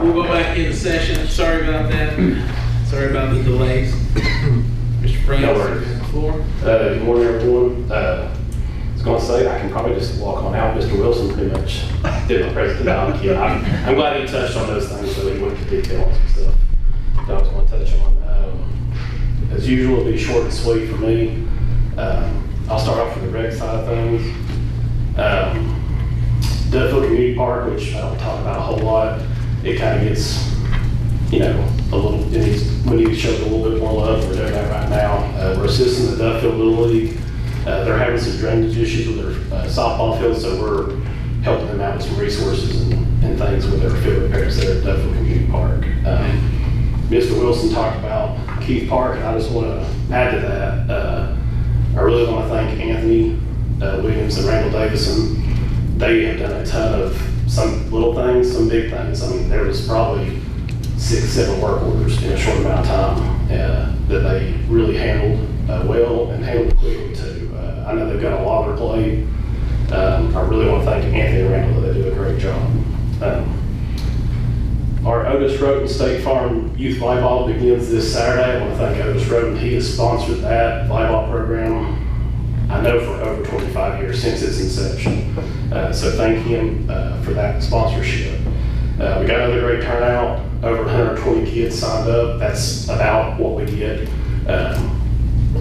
We'll go back into session. Sorry about that. Sorry about the delays. Mr. Frank, No worries. the floor. Good morning, everyone. I was going to say, I can probably just walk on out. Mr. Wilson pretty much did my presentation. I'm glad he touched on those things so he went into detail on some stuff that I was going to touch on. As usual, it'll be short and sweet for me. I'll start off with the rec side of things. Duffield Community Park, which I don't talk about a whole lot, it kind of gets, we need to show it a little bit more love. We're doing that right now. We're assisting the Duffield Little League. They're having some drainage issues with their softball field, so we're helping them out with some resources and things with their field repairs there at Duffield Community Park. Mr. Wilson talked about Keith Park, and I just want to add to that. I really want to thank Anthony Williams and Randall Davison. They have done a ton of some little things, some big things. I mean, there was probably 6, 7 work orders in a short amount of time that they really handled well and handled quickly too. I know they've got a lot on their plate. I really want to thank Anthony and Randall. They do a great job. Our Otis Roden State Farm Youth Volleyball begins this Saturday. I want to thank Otis Roden. He has sponsored that volleyball program, I know, for over 25 years, since its inception. So thank him for that sponsorship. We got another great turnout. Over 120 kids signed up. That's about what we get.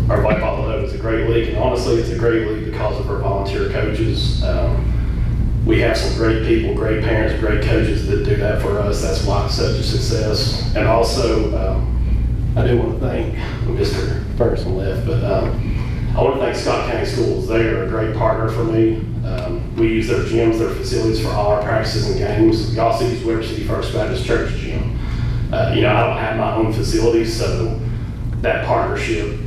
Our volleyball league is a great league, and honestly, it's a great league because of our volunteer coaches. We have some great people, great parents, great coaches that do that for us. That's why it's such a success. And also, I do want to thank Mr. Ferguson left, but I want to thank Scott County Schools. They are a great partner for me. We use their gyms, their facilities for all our practices and games. We also use Weber City First Baptist Church gym. I don't have my own facilities, so that partnership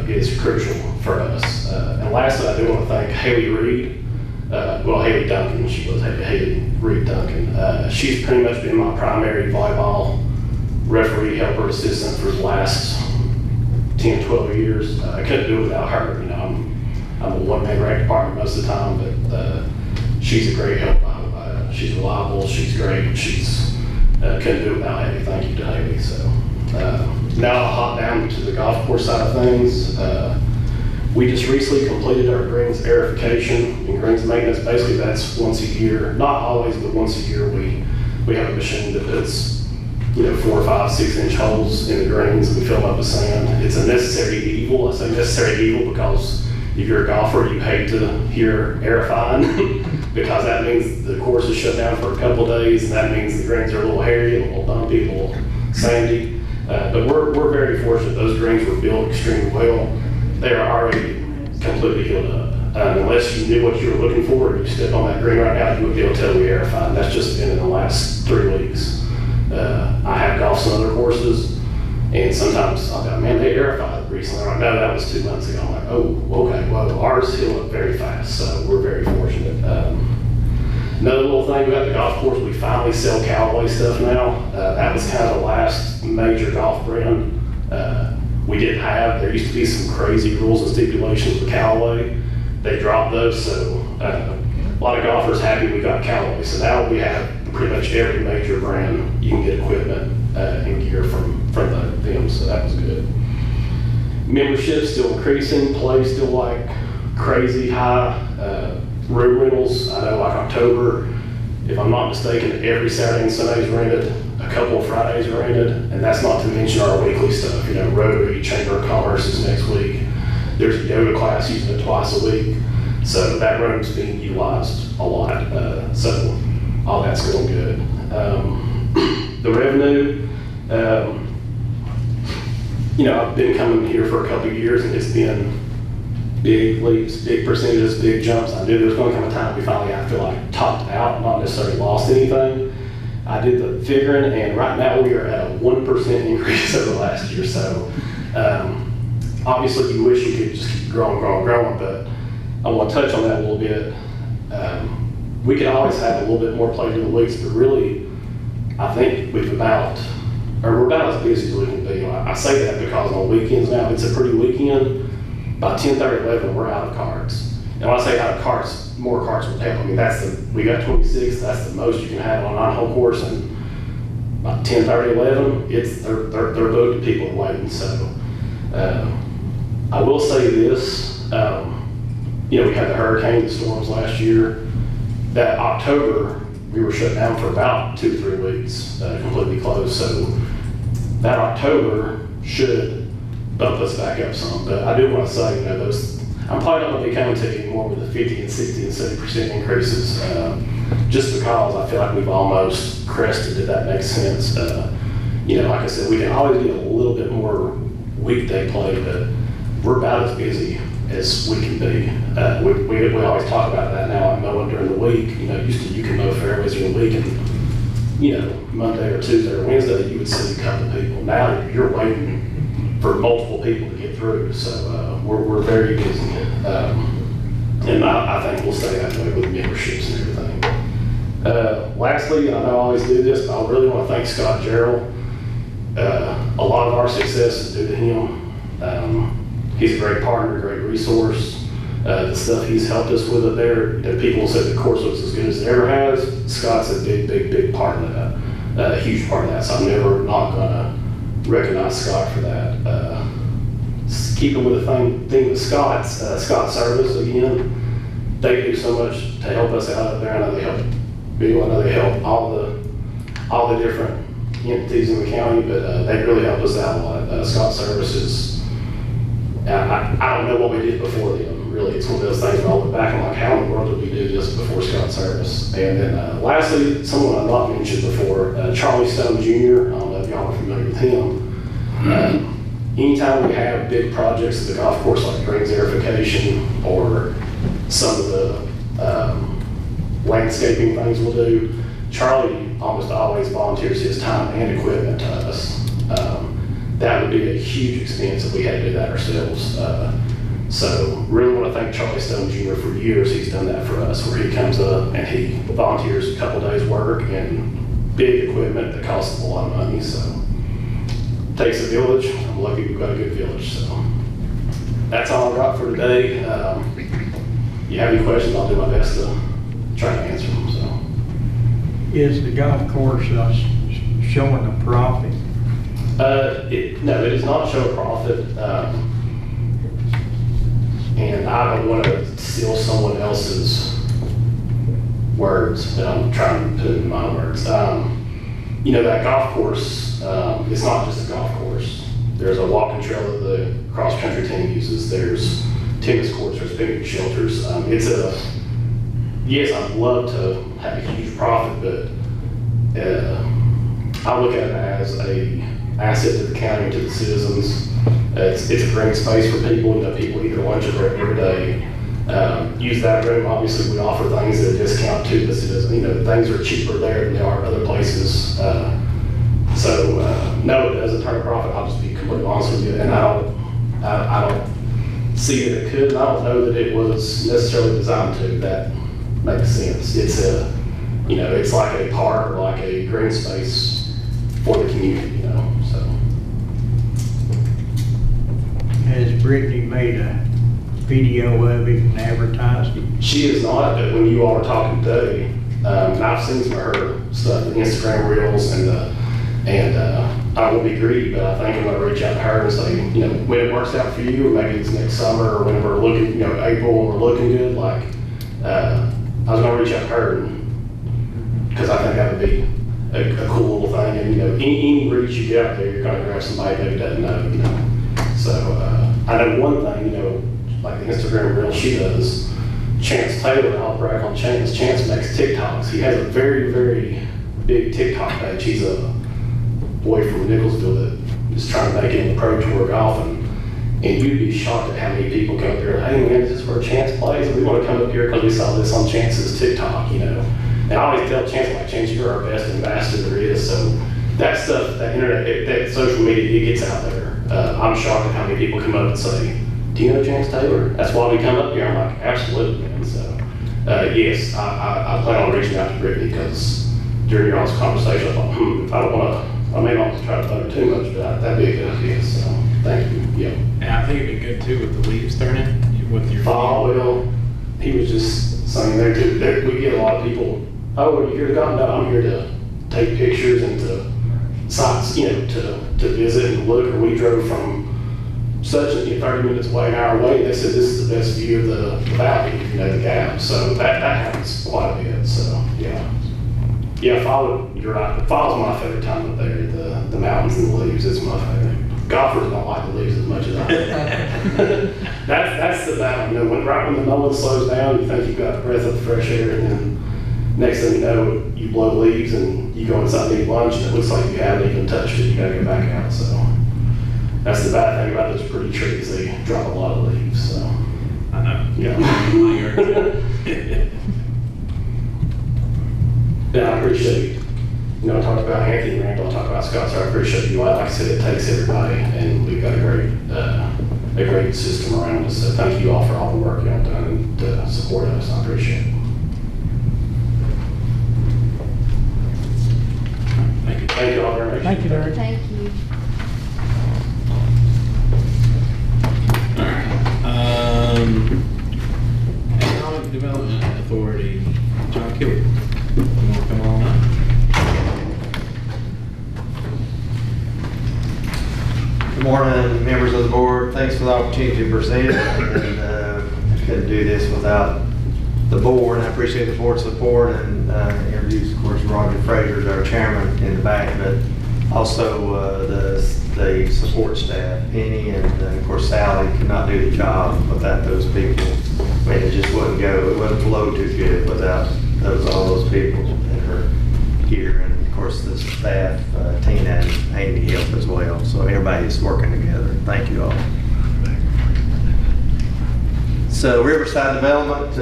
is crucial for us. And lastly, I do want to thank Haley Reed. Haley Duncan, she was Haley Reed Duncan. She's pretty much been my primary volleyball referee, helper, assistant for the last 10, 12 years. I couldn't do it without her. I'm a one-man rec department most of the time, but she's a great help. She's reliable, she's great, couldn't do it without Haley. Thank you to Haley. So now I'll hop down to the golf course side of things. We just recently completed our greens aerification and greens maintenance. Basically, that's once a year, not always, but once a year we have a machine that puts 4, 5, 6 inch holes in the greens, and we fill them up with sand. It's a necessary evil. I say necessary evil because if you're a golfer, you hate to hear aerifying because that means the course is shut down for a couple of days, and that means the greens are a little hairy, a little bumpy, a little sandy. But we're very fortunate. Those greens were built extremely well. They are already completely healed up. Unless you knew what you were looking for, if you step on that green right now, you would be able to tell we aerified. That's just been in the last 3 weeks. I have golfed some other courses, and sometimes I'll go, man, they aerified recently. I'm like, no, that was 2 months ago. I'm like, oh, okay, well, ours heal up very fast, so we're very fortunate. Another little thing about the golf course, we finally sell Callaway stuff now. That was kind of the last major golf brand we didn't have. There used to be some crazy rules and stipulations with Callaway. They dropped those, so a lot of golfers happy we got Callaway. So now we have pretty much every major brand you can get equipment and gear from them, so that was good. Membership still increasing, play still like crazy high. Room rentals, I know like October, if I'm not mistaken, every Saturday and Sunday is rented. A couple of Fridays are rented, and that's not to mention our weekly stuff. Rotary, Chamber of Commerce is next week. There's a yoga class using it twice a week. So that room's being utilized a lot. So all that's going good. The revenue, I've been coming here for a couple of years, and it's been big leaps, big percentages, big jumps. I knew there was going to come a time we finally, I feel like, topped out, not necessarily lost anything. I did the figuring, and right now we are at a 1% increase over last year. So obviously you wish you could just keep growing, but I want to touch on that a little bit. We could always have a little bit more play during the weeks, but really, I think we're about as busy as we can be. I say that because on weekends now, it's a pretty weekend. By 10:30, 11, we're out of cards. And when I say out of cards, more cards would help. I mean, we got 26, that's the most you can have on a non-home course, and about 10:30, 11, they're booked, people are waiting. So I will say this, you know, we had the hurricane, the storms last year. That October, we were shut down for about 2 to 3 weeks, completely closed. So that October should bump us back up some. But I do want to say, you know, I'm probably not going to be coming to you anymore with the 50 and 60 and 70% increases, just because I feel like we've almost crested, if that makes sense. You know, like I said, we can always get a little bit more weekday play, but we're about as busy as we can be. We always talk about that now. I'm mowing during the week. You know, used to you can mow fairways during the week, and you know, Monday or Tuesday or Wednesday you would see a couple of people. Now you're waiting for multiple people to get through. So we're very busy, and I think we'll stay that way with memberships and everything. Lastly, I know I always do this, but I really want to thank Scott Gerald. A lot of our success is due to him. He's a great partner, a great resource. The stuff he's helped us with up there, you know, people said the course looks as good as it ever has. Scott's a big part of that, a huge part of that. So I'm never not gonna recognize Scott for that. Keeping with the thing with Scott Service, again, they do so much to help us out up there. I know they help Bill, I know they help all the different entities in the county, but they really help us out a lot. Scott Services, I don't know what we did before them, really. It's one of those things where I look back and I'm like, how in the world did we do this before Scott Service? And then lastly, someone I've not mentioned before, Charlie Stone Jr., I don't know if y'all are familiar with him. Anytime we have big projects at the golf course, like greens aerification or some of the landscaping things we'll do, Charlie almost always volunteers his time and equipment to us. That would be a huge expense if we had to do that ourselves. So really want to thank Charlie Stone Jr. for years. He's done that for us, where he comes up and he volunteers a couple days work and big equipment that costs a lot of money. So takes a village. I'm lucky we've got a good village. So that's all I've got for today. You have any questions, I'll do my best to try to answer them. So Is the golf course showing a profit? No, it does not show a profit. And I don't want to steal someone else's words, but I'm trying to put it in my words. You know, that golf course, it's not just a golf course. There's a walking trail that the cross-country team uses. There's tennis courts, there's picnic shelters. Yes, I'd love to have a huge profit, but I look at it as a asset to the county, to the citizens. It's a great space for people. You know, people eat their lunch there every day. Use that room. Obviously, we offer things at a discount to the citizens. You know, things are cheaper there than they are other places. No, it doesn't turn a profit. I'll just be completely honest with you. And I don't see that it could. And I don't know that it was necessarily designed to. That makes sense. It's it's like a park or like a green space for the community. You know, so. Has Brittany made a video of it and advertised it? She is not, but when you all are talking today, and I've seen some of her stuff, the Instagram reels, and I won't be greedy, but I think I'm going to reach out to her and say, you know, when it works out for you, or maybe it's next summer, or when we're looking, you know, April, when we're looking good, like, I was going to reach out to her, because I think that would be a cool little thing, and, you know, any reach you get out there, you're going to grab somebody that maybe doesn't know, you know. So, I know one thing, you know, like the Instagram reel she does, Chance Taylor, I'll brag on Chance. Chance makes TikToks. He has a very, very big TikTok page. He's a boy from Nicholsville that is trying to make it in the Pro Tour golf, and you'd be shocked at how many people come up there, hey man, is this where Chance plays? And we want to come up here because we saw this on Chance's TikTok, you know. And I always tell Chance, like, Chance, you're our best ambassador there is. So that stuff, that internet, that social media, it gets out there. I'm shocked at how many people come up and say, do you know Chance Taylor? That's why we come up here. I'm like, absolutely, man. So, yes, I plan on reaching out to Brittany, because during your all's conversation, I thought, if I don't want to, I may not try to thunder too much, but that'd be a good idea. So, thank you. Yeah. And I think it'd be good too with the leaves turning, with your Oh, well, he was just saying we get a lot of people, oh, are you here to golf? No, I'm here to take pictures and to sites, to visit and look, or we drove from such a 30 minutes away, an hour away, they said this is the best view of the valley, the gap. So that happens quite a bit. So yeah. Yeah, you're right. Fall's my favorite time up there. The mountains and the leaves is my favorite. Golfers don't like the leaves as much as I do. That's the battle. Right when the mowing slows down, you think you've got a breath of fresh air, and then next thing you know, you blow leaves and you go inside and eat lunch, and it looks like you haven't even touched it. You got to go back out. So that's the bad thing about those pretty trees. They drop a lot of leaves. So I know. Yeah. Yeah, I appreciate, I talked about Anthony Randall, I talked about Scott, so I appreciate you. Like I said, it takes everybody, and we've got a great system around us. So thank you all for all the work y'all done to support us. I appreciate it. Thank you. Thank you all very much. Thank you, Derek. Thank you. Economic Development Authority, John Kilby. You want to come on up? Good morning, members of the board. Thanks for the opportunity to present. And I couldn't do this without the board. I appreciate the board's support and introduce, of course, Roger Fraser, our chairman, in the back, but also the support staff. Penny and, of course, Sally could not do the job without those people. I mean, it just wouldn't go. It wouldn't flow too good without all those people that are here. And of course, the staff, Tina and Amy help as well. So everybody's working together. Thank you all. So Riverside Development,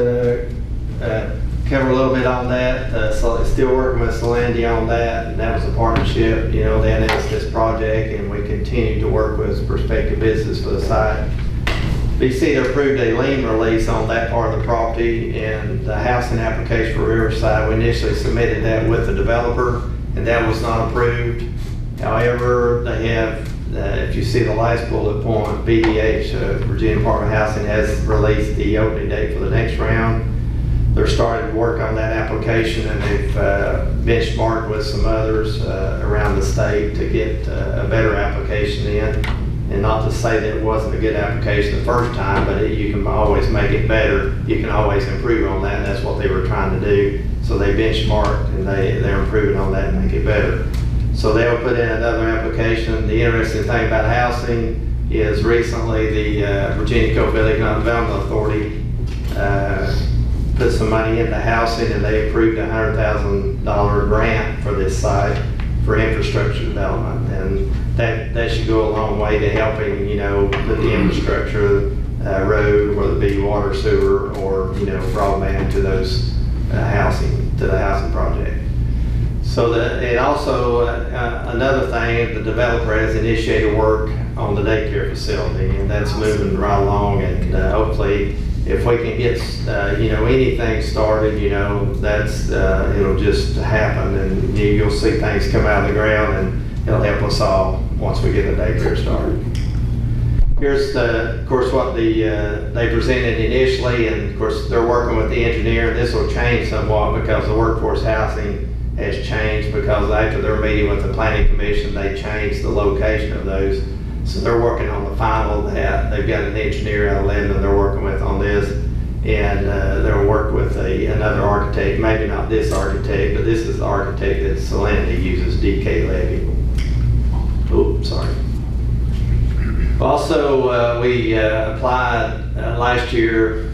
cover a little bit on that. So still working with Solandi on that, and that was a partnership. They announced this project, and we continue to work with prospective business for the site. BC approved a lien release on that part of the property, and the housing application for Riverside, we initially submitted that with the developer, and that was not approved. However, they have, if you see the last bullet point, VDH, Virginia Department of Housing, has released the opening date for the next round. They're starting to work on that application, and they've benchmarked with some others around the state to get a better application in. And not to say that it wasn't a good application the first time, but you can always make it better. You can always improve on that, and that's what they were trying to do. So they benchmarked, and they're improving on that and make it better. So they'll put in another application. The interesting thing about housing is recently the Virginia Coastal Economic Development Authority put some money into housing, and they approved a $100,000 grant for this site for infrastructure development, and that should go a long way to helping, with the infrastructure, road, whether it be water, sewer, or broadband to those the housing project. So and also another thing, the developer has initiated work on the daycare facility, and that's moving right along, and hopefully, if we can get anything started, that's it'll just happen, and you'll see things come out of the ground, and it'll help us all once we get the daycare started. Here's of course what they presented initially, and of course they're working with the engineer. This will change somewhat because the workforce housing has changed, because after their meeting with the planning commission, they changed the location of those. So they're working on the final of that. They've got an engineer out of Lebanon they're working with on this, and they'll work with another architect, maybe not this architect, but this is the architect that Solandi uses, DK Levy. Oh, sorry. Also, we applied last year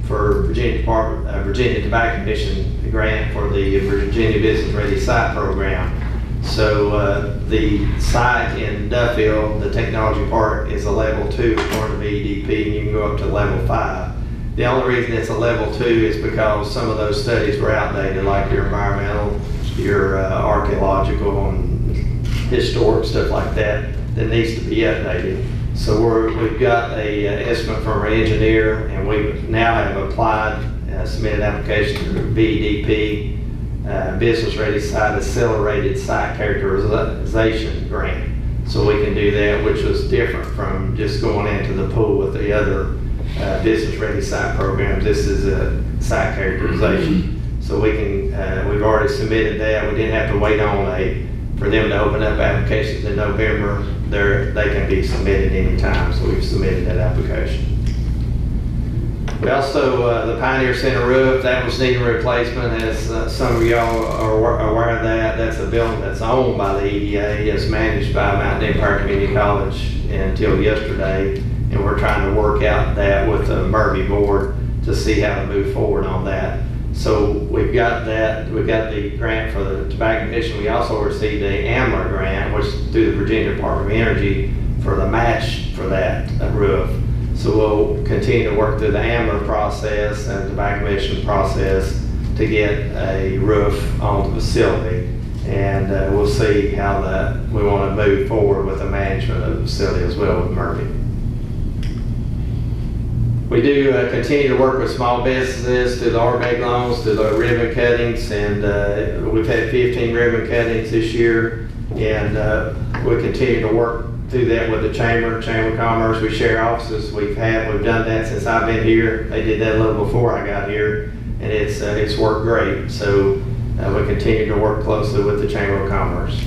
for Virginia Tobacco Commission grant for the Virginia Business Ready Site Program. So the site in Duffield, the technology park, is a level 2 according to VDP, and you can go up to level 5. The only reason it's a level 2 is because some of those studies were outdated, like your environmental, your archaeological, and historic stuff like that needs to be updated. So we've got a estimate from our engineer, and we now have applied, submitted application to VDP, Business Ready Site Accelerated Site Characterization Grant. So we can do that, which was different from just going into the pool with the other Business Ready Site programs. This is a site characterization. So we can, we've already submitted that. We didn't have to wait on a for them to open up applications in November, they can be submitted anytime, so we've submitted that application. We also, the Pioneer Center roof, that was needing replacement, as some of y'all are aware of that. That's a building that's owned by the EDA, it's managed by Mount Empire Community College until yesterday, and we're trying to work out that with the Murphy board to see how to move forward on that. So we've got that, we've got the grant for the Tobacco Commission. We also received the AMLR grant, which is through the Virginia Department of Energy, for the match for that roof. So we'll continue to work through the AMLR process and Tobacco Commission process to get a roof on the facility. And we'll see how we want to move forward with the management of the facility as well with Murphy. We do continue to work with small businesses through the RBAG loans, through the ribbon cuttings, and we've had 15 ribbon cuttings this year, and we continue to work through that with the Chamber of Commerce. We share offices. We've done that since I've been here. They did that a little before I got here, and it's worked great. So we continue to work closely with the Chamber of Commerce.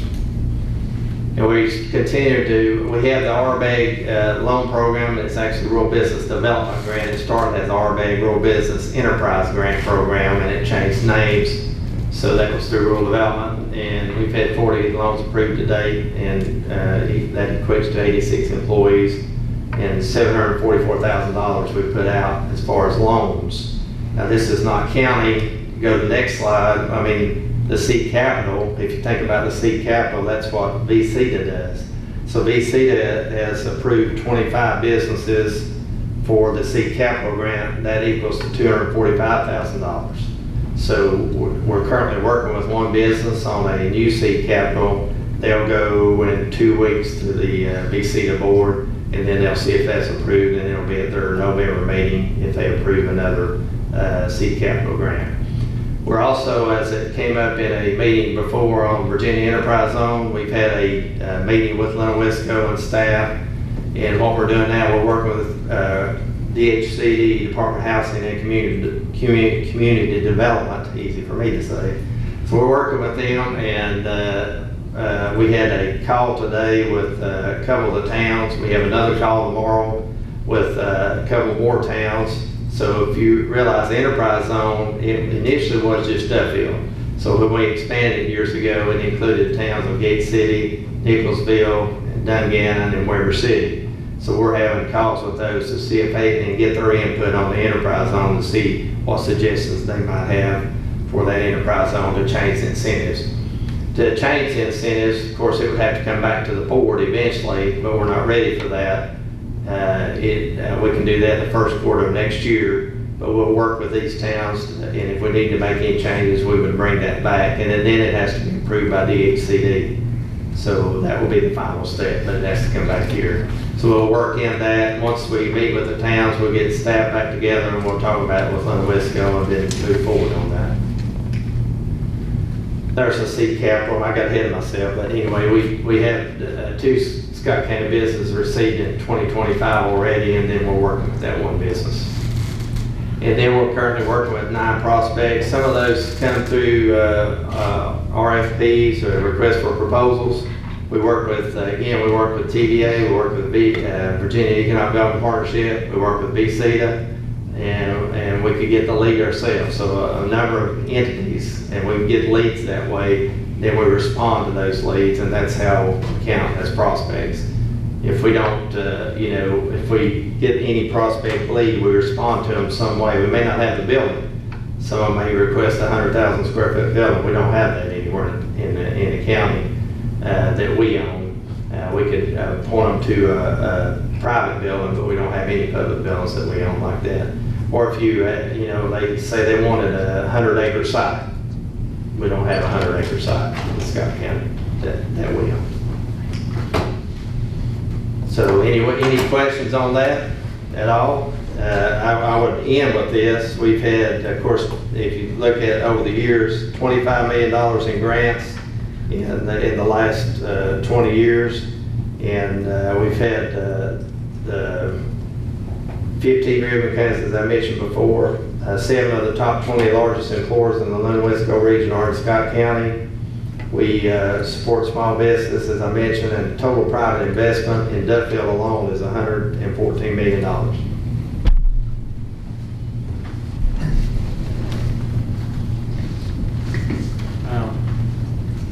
And we continue we have the RBAG loan program. It's actually Rural Business Development Grant. It started as the RBAG Rural Business Enterprise Grant Program, and it changed names. So that was through Rural Development, and we've had 40 loans approved to date, and that equates to 86 employees, and $744,000 we put out as far as loans. Now this is not counting, go to the next slide, I mean, the seed capital. If you think about the seed capital, that's what VCTA does. So VCTA has approved 25 businesses for the seed capital grant. That equals to $245,000. So we're currently working with one business on a new seed capital. They'll go in 2 weeks to the VCTA board, and then they'll see if that's approved, and it'll be at their November meeting if they approve another seed capital grant. We're also, as it came up in a meeting before on Virginia Enterprise Zone, we've had a meeting with Wisco and staff, and what we're doing now, we're working with DHCD, Department of Housing and Community Development, easy for me to say. So we're working with them, and we had a call today with a couple of the towns. We have another call tomorrow with a couple more towns. So if you realize the Enterprise Zone, it initially was just Duffield. So when we expanded years ago, it included towns of Gate City, Nicholsville, Dungannon, and Weber City. So we're having calls with those to see if they can get their input on the Enterprise Zone to see what suggestions they might have for that Enterprise Zone to change the incentives. To change the incentives, of course, it would have to come back to the board eventually, but we're not ready for that. We can do that in the first quarter of next year, but we'll work with these towns, and if we need to make any changes, we would bring that back, and then it has to be approved by DHCD. So that will be the final step, but it has to come back here. So we'll work in that. Once we meet with the towns, we'll get staff back together, and we'll talk about it with Wisco and then move forward on that. There's a seed capital. I got ahead of myself, but anyway, we have 2 Scott County businesses received in 2025 already, and then we're working with that one business. And then we're currently working with 9 prospects. Some of those come through RFPs or requests for proposals. We work with, again, we work with TVA, we work with Virginia Economic Development Partnership, we work with VCTA, and we could get the lead ourselves. So a number of entities, and we get leads that way, then we respond to those leads, and that's how we count as prospects. If we don't, if we get any prospect lead, we respond to them some way. We may not have the building. Someone may request a 100,000 square foot building. We don't have that anywhere in the county that we own. We could point them to a private building, but we don't have any public buildings that we own like that. Or if you, they say they wanted a 100-acre site. We don't have a 100-acre site in Scott County that we own. So anyway, any questions on that at all? I would end with this. We've had, of course, if you look at over the years, $25 million in grants in the last 20 years. And we've had the 15 ribbon cuttings, as I mentioned before. 7 of the top 20 largest employers in the Wisco region are in Scott County. We support small business, as I mentioned, and total private investment in Duffield alone is $114 million.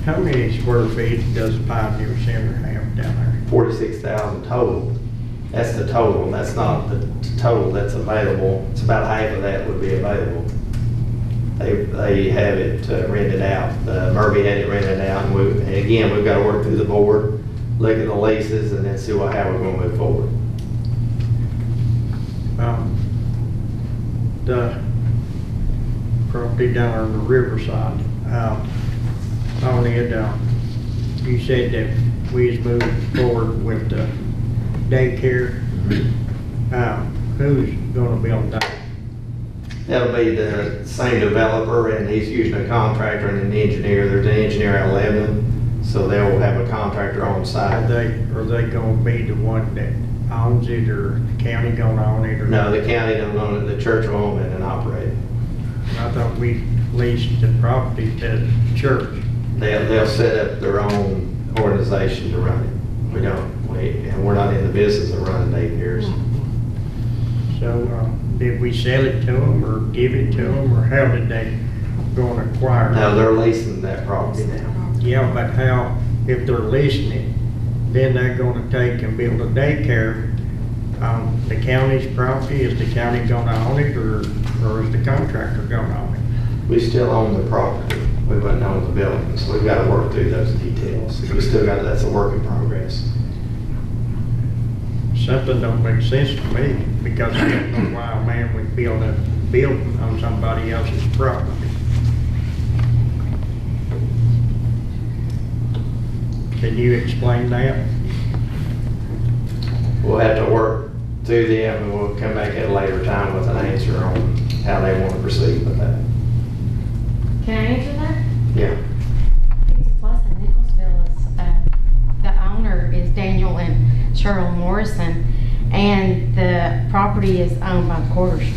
How many square feet does Pioneer Center have down there? 46,000 total. That's the total. That's not the total that's available. It's about half of that would be available. They have it rented out. Murphy had it rented out, and again, we've got to work through the board, look at the leases, and then see how we're going to move forward. The property down on the riverside, on it, you said that we was moving forward with the daycare. Who's going to build that? That'll be the same developer, and he's using a contractor and an engineer. There's an engineer out of Lebanon, so they'll have a contractor on site. Are they going to be the one that owns it, or the county going to own it? Or No, the county don't own it. The church will own it and operate it. I thought we leased the property to the church. They'll set up their own organization to run it. And we're not in the business of running daycares. So did we sell it to them or give it to them, or how did they go and acquire it? No, they're leasing that property now. Yeah, but how, if they're leasing it, then they're gonna take and build a daycare on the county's property? Is the county gonna own it, or is the contractor gonna own it? We still own the property. We wouldn't own the building, so we've got to work through those details. We still got, that's a work in progress. Something don't make sense to me, because I don't know why a man would build a building on somebody else's property. Can you explain that? We'll have to work through them, and we'll come back at a later time with an answer on how they want to proceed with that. Can I answer that? Yeah. Pizza Plus in Nicholsville is, the owner is Daniel and Cheryl Morrison, and the property is owned by Quarters.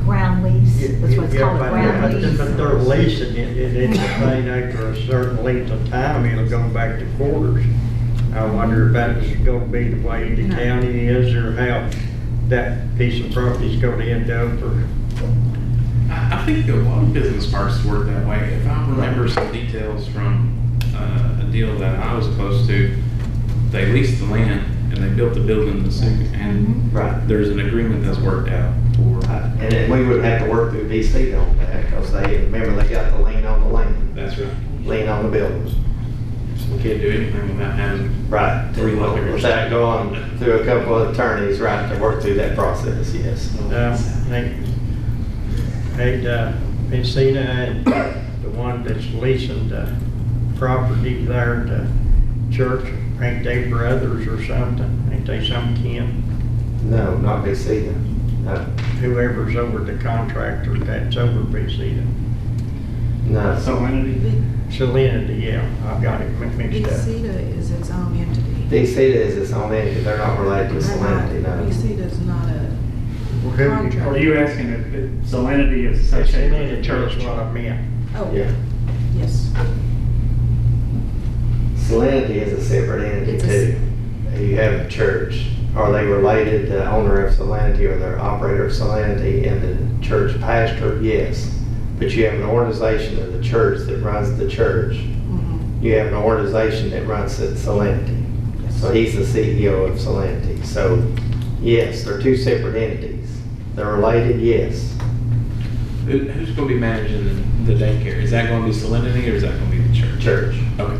Ground lease, that's what it's called, a ground lease. But they're leasing it, and it's a thing after a certain length of time, it'll go back to Quarters. I wonder if that's gonna be the way the county is, or how that piece of property is gonna end up, or. I think a lot of business parks work that way. If I remember some details from a deal that I was close to, they leased the land and they built the building and Right. there's an agreement that's worked out for. And then we would have to work through DC on that, because remember, they got the lien on the land, That's right. lien on the buildings. We can't do anything without having. Right. Three lawyers. Without going through a couple of attorneys, right, to work through that process, yes. Encina, the one that's leasing the property there, the church, ain't they brothers or something? Ain't they some kin? No, not BC. No. Whoever's over the contractor, that's over BC. No. Salinity, yeah, I've got it mixed up. BCTA is its own entity. BC is its own entity. They're not related to Salinity, no. BCTA is not a Are contract. you asking if Salinity is associated with the Salinity church? is what I meant. Oh, Yeah. yes. Salinity is a separate entity It's a- too. You have a church. Are they related, the owner of Salinity or the operator of Salinity and the church pastor? Yes. But you have an organization of the church that runs the church. You have an organization that runs Salinity. So he's the CEO of Salinity. So yes, they're two separate entities. They're related, yes. Who's going to be managing the daycare? Is that going to be Salinity or is that going to be the church? Church. Okay.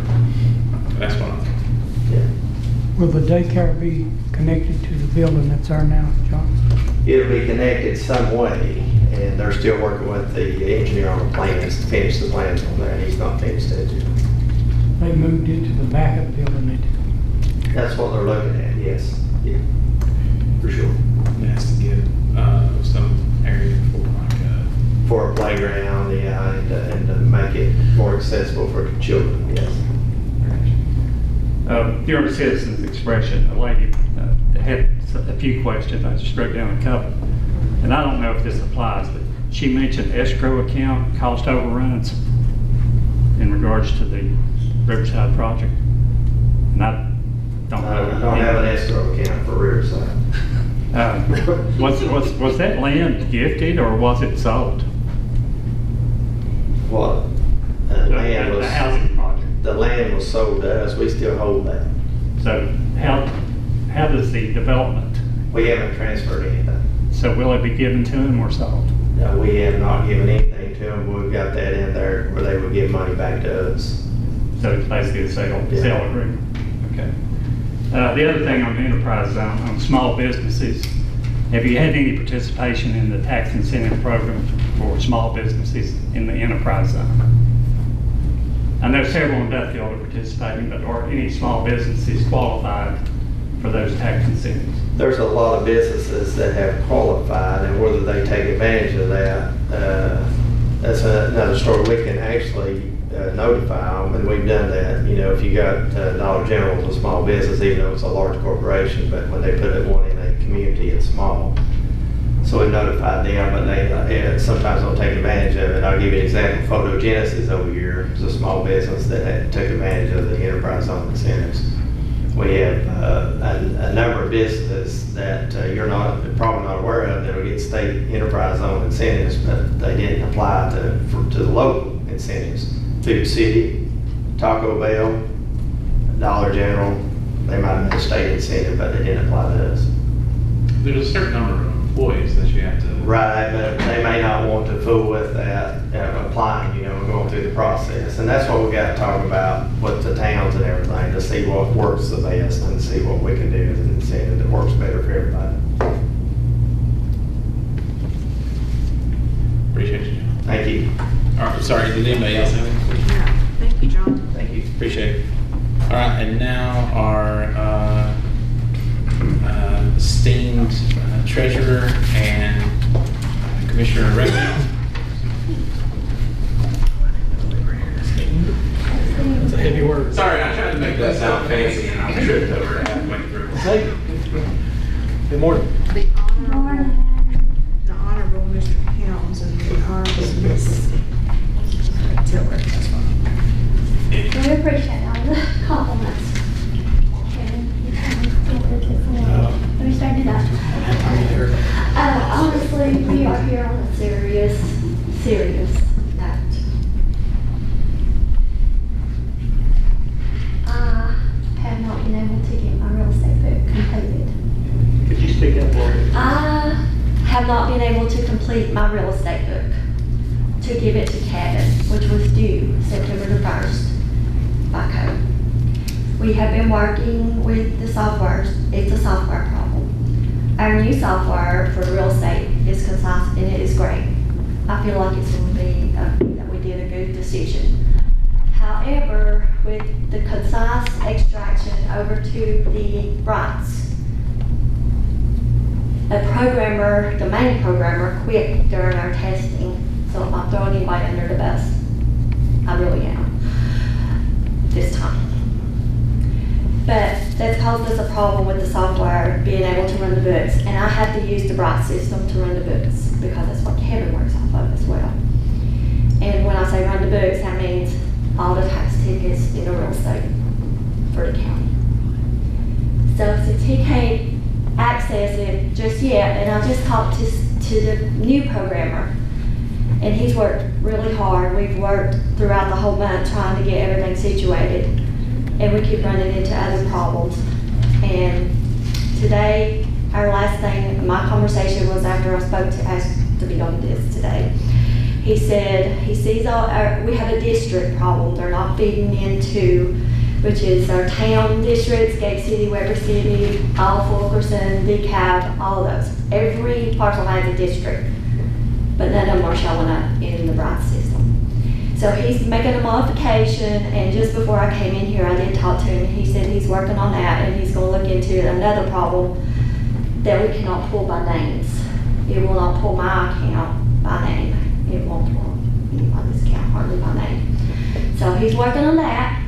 That's what I'm thinking. Yeah. Will the daycare be connected to the building that's there now, John? It'll be connected some way, and they're still working with the engineer on the plans to finish the plans on that. He's not finished that yet. They moved into the back of the building, they did. That's what they're looking at, yes. Yeah, for sure. It has to get some area For a playground, yeah, and to make it more accessible for children, yes. During the citizens expression, a lady had a few questions. I just wrote down a couple. And I don't know if this applies, but she mentioned escrow account, cost overruns. in regards to the Riverside project? And I don't know. I don't have an escrow account for Riverside. Was that land gifted or was it sold? What? The housing project. The land was sold to us, we still hold that. So how does the development, We haven't transferred anything. so will it be given to them or sold? No, we have not given anything to them, we've got that in there where they would give money back to us. So it's basically a sale Yeah. agreement? Okay. The other thing on the enterprise zone, on small businesses, have you had any participation in the tax incentive program for small businesses in the enterprise zone? I know several in Duffield are participating, but are any small businesses qualified for those tax incentives? There's a lot of businesses that have qualified, and whether they take advantage of that, that's another story. We can actually notify them, and we've done that. You know, if you got Dollar General as a small business, even though it's a large corporation, but when they put it one in a community, it's small. So we notified them, but they sometimes don't take advantage of it. I'll give you an example. Photogenesis over here is a small business that took advantage of the enterprise zone incentives. We have a number of businesses that you're probably not aware of that will get state enterprise zone incentives, but they didn't apply to the local incentives. Food City, Taco Bell, Dollar General, they might have been a state incentive, but they didn't apply to us. There's a certain number of employees that you have to. Right, but they may not want to fool with that, applying, you know, and going through the process. And that's what we got to talk about with the towns and everything, to see what works the best and see what we can do as an incentive that works better for everybody. Appreciate you. Thank you. All right, sorry, did anybody else have any? No, thank you, John. Thank you. Appreciate it. All right, and now our esteemed treasurer and commissioner resident. It's a heavy word. Sorry, I tried to make that sound fancy and I tripped over it halfway through. Good morning. The Honorable Mr. Helms and the Honorable Miss Tiller. That's fine. We appreciate all the compliments. Let me start it up. Honestly, we are here on a serious note. I have not been able to get my real estate book completed. Could you speak up, Lori? I have not been able to complete my real estate book to give it to Kevin, which was due September the 1st by code. We have been working with the software. It's a software problem. Our new software for real estate is concise and it is great. I feel like it's going to be that we did a good decision. However, with the concise extraction over to the rights, the main programmer quit during our testing. So if I'm throwing anybody under the bus, I really am this time. But that's caused us a problem with the software being able to run the books. And I have to use the Bright system to run the books because that's what Kevin works off of as well. And when I say run the books, that means all the tax tickets in the real estate for the county. So since he can't access it just yet, and I just talked to the new programmer, and he's worked really hard. We've worked throughout the whole month trying to get everything situated. And we keep running into other problems. And today, our last thing, my conversation was after I spoke to ask to be on this today. He said he sees we have a district problem. They're not feeding into, which is our town districts, Gate City, Weber City, all Fulkerson, DeKalb, all of those. Every parcel has a district, but none of them are showing up in the Bright system. So he's making a modification, and just before I came in here, I did talk to him. He said he's working on that, and he's going to look into another problem that we cannot pull by names. It will not pull my account by name. It won't pull anybody's account hardly by name. So he's working on that.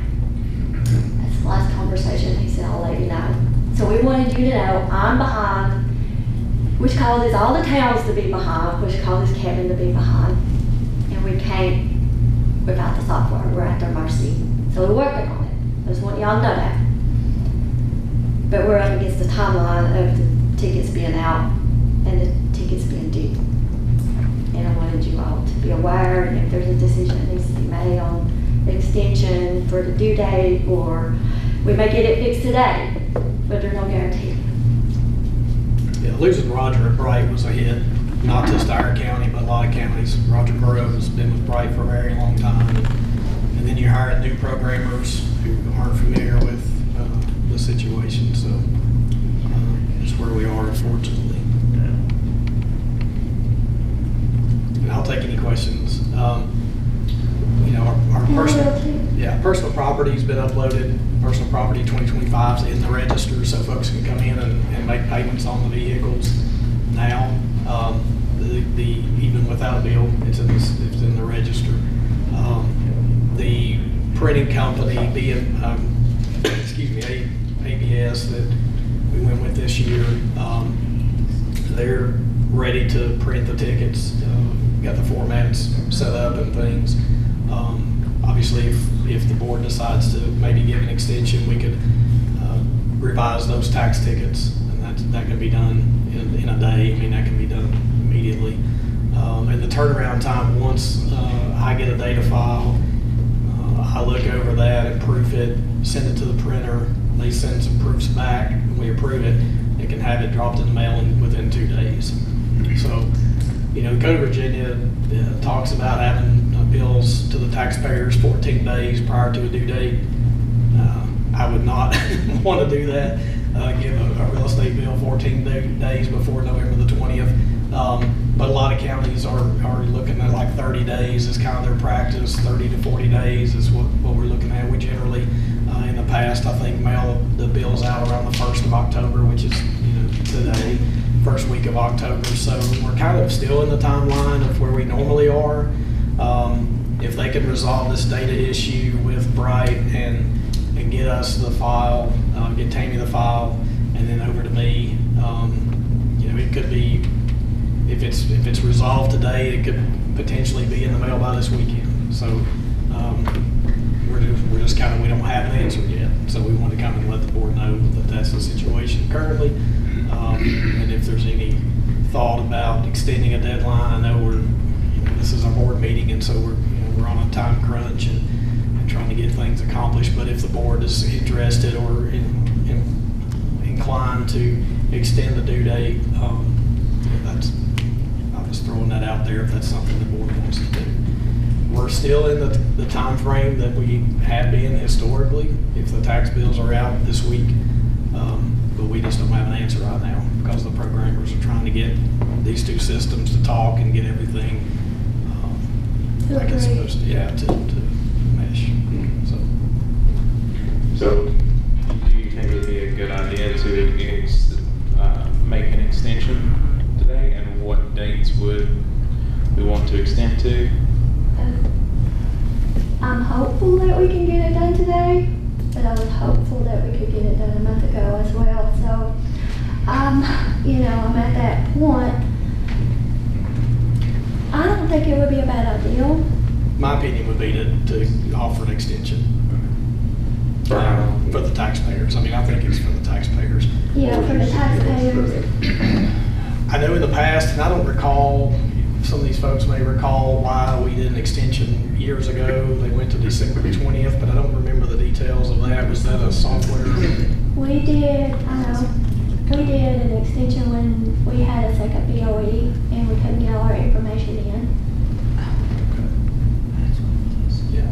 That's the last conversation. He said, I'll let you know. So we wanted you to know I'm behind, which causes all the towns to be behind, which causes Kevin to be behind. And we can't without the software. We're at their mercy. So we're working on it. I just want y'all to know that. But we're up against the timeline of the tickets being out and the tickets being due. And I wanted you all to be aware, and if there's a decision that needs to be made on the extension for the due date, or we may get it fixed today, but there's no guarantee. Yeah, losing Roger at Bright was a hit, not just our county, but a lot of counties. Roger Burrow has been with Bright for a very long time. And then you hire new programmers who aren't familiar with the situation, so that's where we are, unfortunately. And I'll take any questions. You know, our personal property's been uploaded. Personal property 2025 is in the register, so folks can come in and make payments on the vehicles now. Even without a bill, it's in the register. The printing company being, ABS that we went with this year, they're ready to print the tickets. Got the formats set up and things. Obviously, if the board decides to maybe give an extension, we could revise those tax tickets, and that can be done in a day. I mean, that can be done immediately. And the turnaround time, once I get a data file, I look over that and proof it, send it to the printer, they send some proofs back, and we approve it, they can have it dropped in the mail within 2 days. So, you know, the Code of Virginia talks about having bills to the taxpayers 14 days prior to a due date. I would not want to do that, give a real estate bill 14 days before November the 20th. But a lot of counties are looking at like 30 days is kind of their practice. 30 to 40 days is what we're looking at. We generally, in the past, I think, mail the bills out around the 1st of October, which is, you know, today, first week of October. So we're kind of still in the timeline of where we normally are. If they can resolve this data issue with Bright and get us the file, get Tammy the file, and then over to me, you know, it could be, if it's resolved today, it could potentially be in the mail by this weekend. So we're just kind of, we don't have an answer yet. So we want to come and let the board know that that's the situation currently. And if there's any thought about extending a deadline, I know this is our board meeting, and so we're on a time crunch and trying to get things accomplished. But if the board is interested or inclined to extend the due date, I'm just throwing that out there if that's something the board wants to do. We're still in the time frame that we have been historically, if the tax bills are out this week. But we just don't have an answer right now because the programmers are trying to get these two systems to talk and get everything like it's supposed to, to mesh. So do you think it'd be a good idea to make an extension today, and what dates would we want to extend to? I'm hopeful that we can get it done today, but I was hopeful that we could get it done a month ago as well. So, you know, I'm at that point. I don't think it would be a bad idea. My opinion would be to offer an extension for the taxpayers. I mean, I think it's for the taxpayers. Yeah, for the taxpayers. I know in the past, and I don't recall, some of these folks may recall why we did an extension years ago. They went to December 20th, but I don't remember the details of that. Was that a software? We did, we did an extension when we had a second BOE and we couldn't get all our information in. Yeah,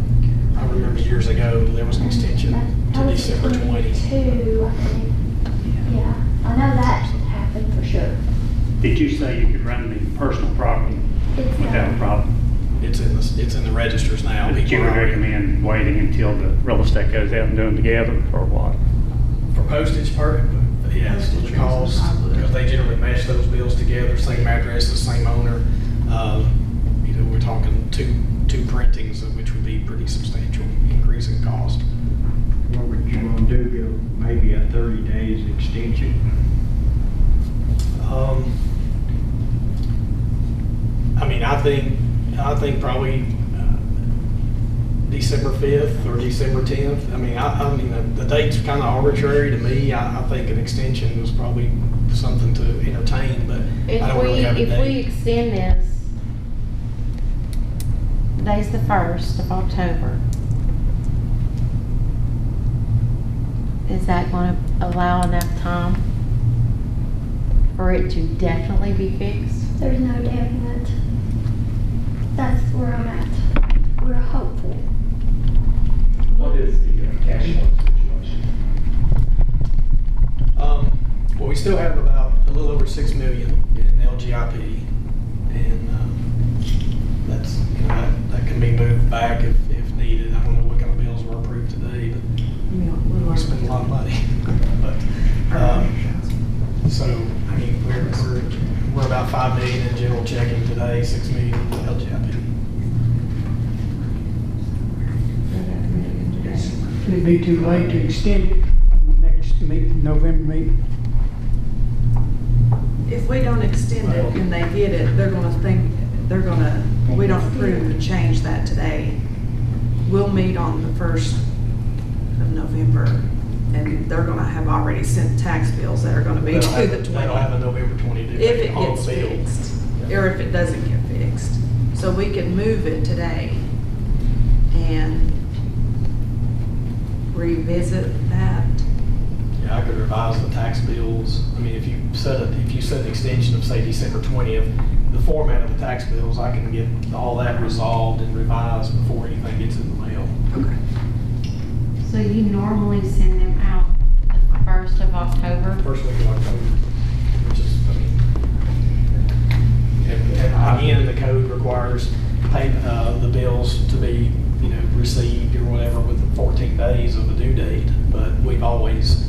I remember years ago there was an extension to December 20. 22, I think. Yeah, I know that happened for sure. Did you say you could run the personal property It's without a problem? It's in the registers now. But you would recommend waiting until the real estate goes out and doing together, or what? For postage, yes, because they generally mesh those bills together, same address, the same owner. You know, we're talking two printings, which would be pretty substantial increase in cost. What would you want to do? Give maybe a 30 days extension? I mean, I think probably December 5th or December 10th. I mean, the date's kind of arbitrary to me. I think an extension was probably something to entertain, but I don't really have a If we date. extend this, today's the 1st of October. Is that going to allow enough time for it to definitely be fixed? There's no definite. That's where I'm at. We're hopeful. What is the cash flow situation? Well, we still have about a little over 6 million in LGIP, and that's, that can be moved back if needed. I don't know what kind of bills were approved today, but we spend a lot of money. But so I mean, we're about 5 million in general checking today, 6 million in LGIP. Would it be too late to extend it on the next meeting, November meeting? If we don't extend it and they get it, they're gonna think, we don't approve and change that today. We'll meet on the 1st of November, and they're gonna have already sent tax bills that are gonna be to the They'll have a 20th. November 20 due If date it on gets the bill. fixed, or if it doesn't get fixed. So we can move it today and revisit that. Yeah, I could revise the tax bills. I mean, if you set an extension of, say, December 20th, the format of the tax bills, I can get all that resolved and revised before anything gets in the mail. Okay. So you normally send them out the 1st of October? First week of October, which is, I mean, and again, the code requires the bills to be, received or whatever within 14 days of the due date, but we've always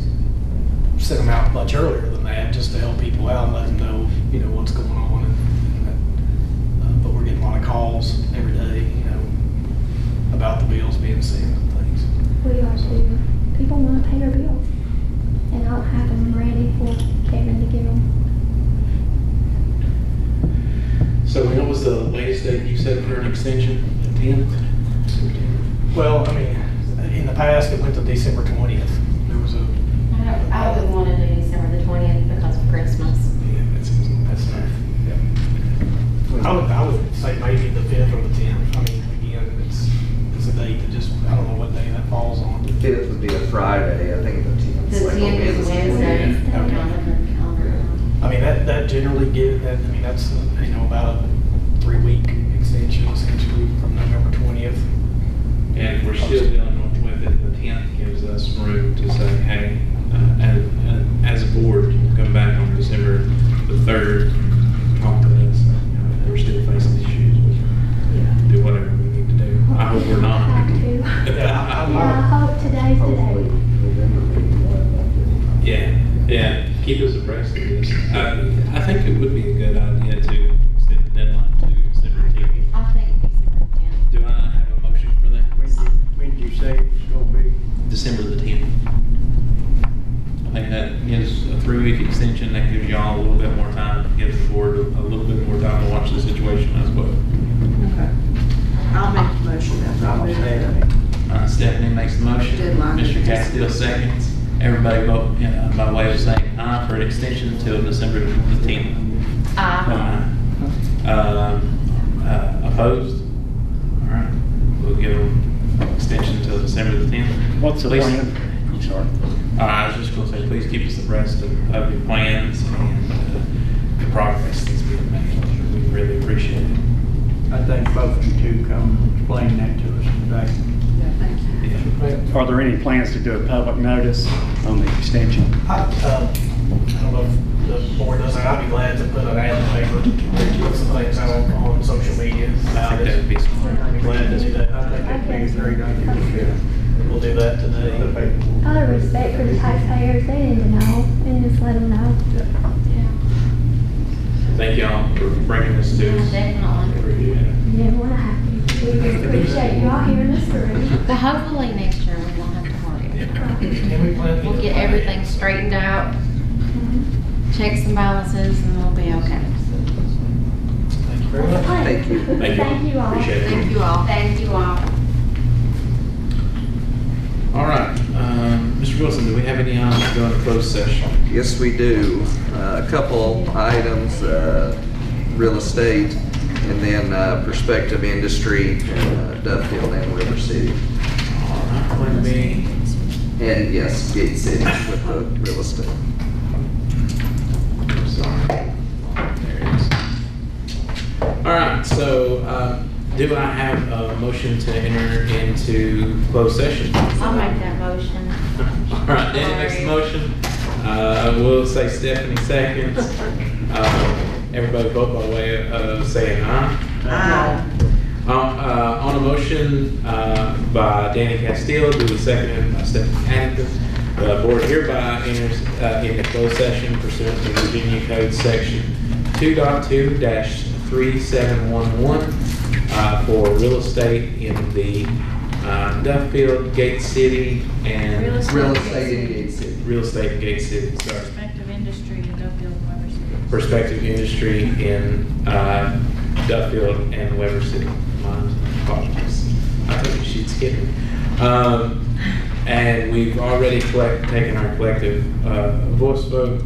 sent them out much earlier than that, just to help people out and let them know, what's going on. But we're getting a lot of calls every day, about the bills being sent and things. We are too. People want to pay their bills, and I don't have them ready for Kevin to give them. So when was the latest date you set for an extension? The 10th? Well, I mean, in the past, it went to December 20th. There was a, I would want to do December the 20th because of Christmas. that's tough. Yeah. I would say maybe the 5th or the 10th. I mean, again, it's a date that just, I don't know what day that falls on. The 5th would be a Friday, I think the 10th. The 10th is Wednesday. I mean, that generally that's, about a 3-week extension essentially from November 20th. And if we're still dealing with it, the 10th gives us room to say, hey, as a board, come back on December the 3rd, talk to us. If we're still facing issues, we'll do whatever we need to do. I hope we're not. Have to. I hope today's the day. Yeah, keep us abreast of this. I think it would be a good idea to extend the deadline to December 10th. I think December 10th. Do I have a motion for that? When did you say it was gonna be? December the 10th. I think that gives a 3-week extension. That gives y'all a little bit more time, gives the board a little bit more time to watch the situation as well. Okay. I'll make the motion that I'll we say move. that. Stephanie makes the motion. Deadline. Mr. Castile seconds. Everybody vote by way of saying aye for an extension until December the 10th. Aye. Opposed? All right. We'll give them extension until December the 10th. What's the Please- plan? I'm sorry. I was just going to say, please keep us abreast of your plans and the progress that's being made. We really appreciate it. I think both of you two come and explain that to us today. Yeah, thank you. Yeah. Are there any plans to do a public notice on the extension? I don't know if the board does that. I'd be glad to put an ad in the paper, put some things out on social media I about think that'd it. be smart. I'd be glad to do that. I think that'd be a great idea. We'll do that today. Out of respect for the taxpayers, they need to know, and just let them know. Thank y'all for bringing this to us. Definitely. Appreciate it. You never want to have to. We just appreciate you all hearing us through. But hopefully next year we won't have to worry. And we plan to We'll get everything straightened out, checks and balances, and we'll be okay. Thank you very much. Thank you. Thank you. Thank you all. Appreciate it. Thank you all. Thank you all. Mr. Wilson, do we have any items to go into closed session? Yes, we do. A couple items, real estate, and then prospective industry, Duffield and River City. All right, let me, And yes, Gate City with the real estate. sorry. There it is. All right, so do I have a motion to enter into closed session? I'll make that motion. All right, Danny makes the motion. We'll say Stephanie seconds. Everybody vote by way of saying aye. On a motion by Danny Castillo, duly seconded by Stephanie Haddington, the board hereby enters into closed session pursuant to Virginia Code Section 2.2-3711 for real estate in the Duffield, Gate City, and Real estate in Gate City. real estate in Gate City. Sorry. Prospective industry in Duffield and Weber City. Prospective industry in Duffield and Weber City. My apologies. I took the sheets kidding. And we've already taken our collective voice vote.